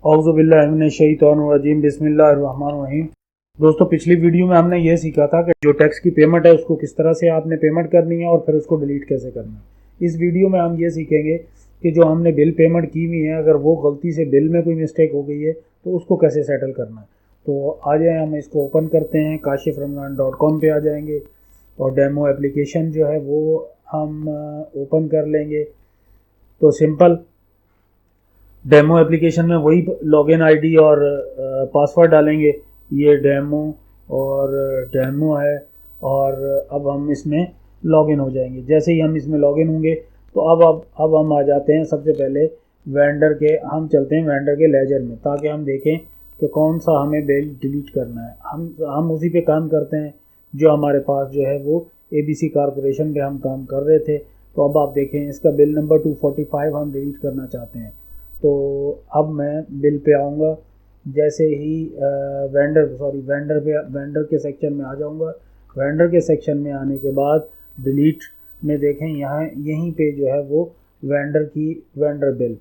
औज़ुबिल्लाहिमिनश्शैतानिर्रजीम बिस्मिल्लाहिर्रहमानिर्रहीम। दोस्तों, पिछली वीडियो में हमने ये सीखा था कि जो टैक्स की पेमेंट है उसको किस तरह से आपने पेमेंट करनी है और फिर उसको डिलीट कैसे करना है। इस वीडियो में हम ये सीखेंगे कि जो हमने बिल पेमेंट की हुई है, अगर वो गलती से बिल में कोई मिस्टेक हो गई है तो उसको कैसे सेटल करना है। तो आ जाए, हम इसको ओपन करते हैं, kashiframzan.com पे आ जाएंगे और डेमो एप्लीकेशन जो है वो हम ओपन कर लेंगे। तो सिंपल डेमो एप्लीकेशन में वही लॉगिन आईडी और पासवर्ड डालेंगे। ये डेमो और डेमो है और अब हम इसमें लॉगिन हो जाएंगे। जैसे ही हम इसमें लॉगिन होंगे तो अब हम आ जाते हैं सबसे पहले हम चलते हैं वेंडर के लेजर में, ताकि हम देखें कि कौन सा हमें बिल डिलीट करना है। हम उसी पे काम करते हैं जो हमारे पास जो है वो ABC कारपोरेशन पे हम काम कर रहे थे। तो अब आप देखें, इसका बिल नंबर 245 हम डिलीट करना चाहते हैं। तो अब मैं बिल पे आऊँगा। जैसे ही वेंडर के सेक्शन में आ जाऊँगा। वेंडर के सेक्शन में आने के बाद डिलीट में देखें, यहाँ यहीं पे जो है वो वेंडर बिल।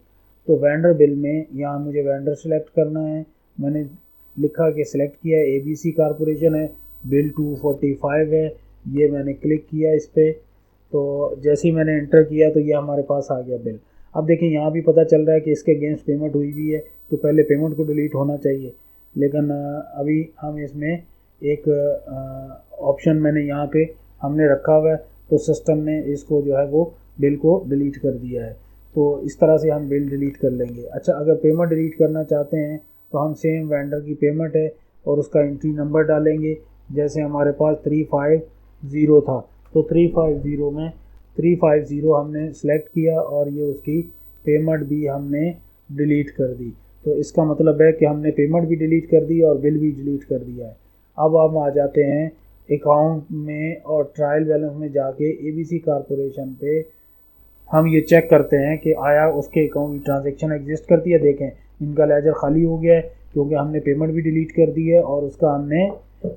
तो वेंडर बिल में यहाँ मुझे वेंडर सेलेक्ट करना है। मैंने लिखा कि सिलेक्ट किया, ABC कारपोरेशन है, बिल 245 है। ये मैंने क्लिक किया इस पर। तो जैसे ही मैंने इंटर किया तो ये हमारे पास आ गया बिल। अब देखें, यहाँ भी पता चल रहा है कि इसके अगेंस्ट पेमेंट हुई हुई है, तो पहले पेमेंट को डिलीट होना चाहिए। लेकिन अभी हम इसमें एक ऑप्शन मैंने यहाँ पे हमने रखा हुआ है, तो सिस्टम ने इसको जो है वो बिल को डिलीट कर दिया है। तो इस तरह से हम बिल डिलीट कर लेंगे। अच्छा, अगर पेमेंट डिलीट करना चाहते हैं तो हम सेम वेंडर की पेमेंट है और उसका एंट्री नंबर डालेंगे। जैसे हमारे पास 350 था, तो 350 हमने सेलेक्ट किया और ये उसकी पेमेंट भी हमने डिलीट कर दी। तो इसका मतलब है कि हमने पेमेंट भी डिलीट कर दी और बिल भी डिलीट कर दिया है। अब हम आ जाते हैं अकाउंट में और ट्रायल बैलेंस में जाके ABC कारपोरेशन पे हम ये चेक करते हैं कि आया उसके अकाउंट की ट्रांजैक्शन एग्जिस्ट करती है। देखें, इनका लेजर खाली हो गया है क्योंकि हमने पेमेंट भी डिलीट कर दी है और उसका हमने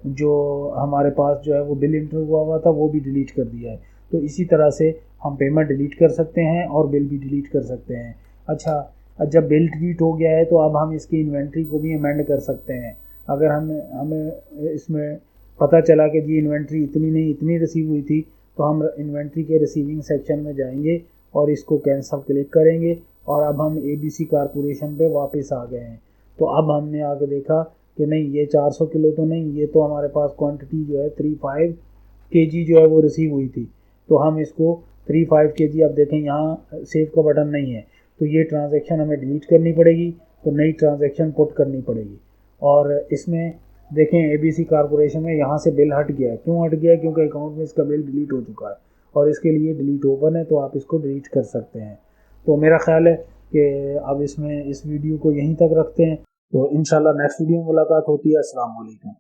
जो हमारे पास जो है वो बिल इंटर हुआ था वो भी डिलीट कर दिया है। तो इसी तरह से हम पेमेंट डिलीट कर सकते हैं और बिल भी डिलीट कर सकते हैं। अच्छा, जब बिल डिलीट हो गया है तो अब हम इसकी इन्वेंट्री को भी अमेंड कर सकते हैं। अगर हमें इसमें पता चला कि जी इन्वेंट्री इतनी नहीं इतनी रिसीव हुई थी, तो हम इन्वेंट्री के रिसीविंग सेक्शन में जाएंगे और इसको कैंसिल क्लिक करेंगे और अब हम ABC कारपोरेशन पे वापस आ गए हैं। तो अब हमने आगे देखा कि नहीं, ये 400 किलो तो नहीं, ये तो हमारे पास क्वांटिटी जो है 35 kg जो है वो रिसीव हुई थी। तो हम इसको 35 kg, अब देखें यहाँ सेव का बटन नहीं है, तो ये ट्रांजैक्शन हमें डिलीट करनी पड़ेगी। तो नई ट्रांजैक्शन पुट करनी पड़ेगी। और इसमें देखें, ABC कारपोरेशन में यहाँ से बिल हट गया है। क्यों हट गया है? क्योंकि अकाउंट में इसका बिल डिलीट हो चुका है और इसके लिए डिलीट ओपन है, तो आप इसको डिलीट कर सकते हैं। तो मेरा ख्याल है कि अब इस वीडियो को यहीं तक रखते हैं। तो इंशाल्लाह नेक्स्ट वीडियो में मुलाकात होती है। अस्सलाम वालेकुम।